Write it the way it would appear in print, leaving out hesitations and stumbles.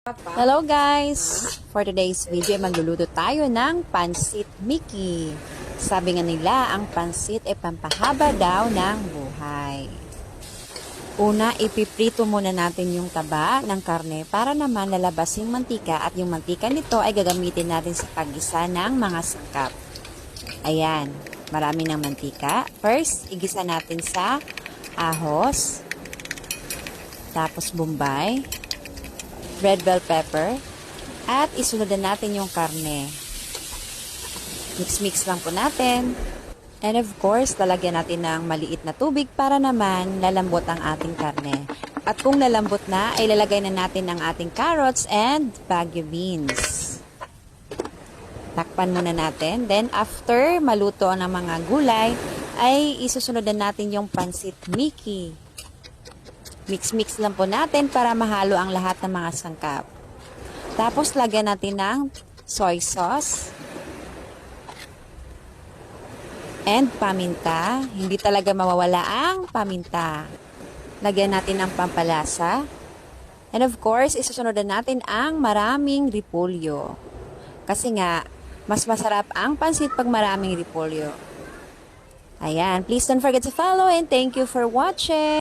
Hello guys! For today's video, magluluto tayo ng pansit Mickey. Sabi nga nila, ang pansit ay pampahaba daw ng buhay. Una, ipiprito muna natin yung taba ng karne para naman lalabas yung mantika at yung mantika nito ay gagamitin natin sa paggisa ng mga sangkap. Ayan, marami ng mantika. First, igisa natin sa ahos, tapos bombay, red bell pepper, at isunod na natin yung karne. Mix-mix lang po natin. And of course, lalagyan natin ng maliit na tubig para naman lalambot ang ating karne. At kung lalambot na, ay lalagay na natin ang ating carrots and baguio beans. Takpan muna natin. Then after maluto ang mga gulay, ay isusunod na natin yung pansit Mickey. Mix-mix lang po natin para mahalo ang lahat ng mga sangkap. Tapos, lagyan natin ng soy sauce and paminta. Hindi talaga mawawala ang paminta. Lagyan natin ng pampalasa. And of course, isusunod na natin ang maraming repolyo. Kasi nga, mas masarap ang pansit pag maraming repolyo. Ayan, please don't forget to follow and thank you for watching.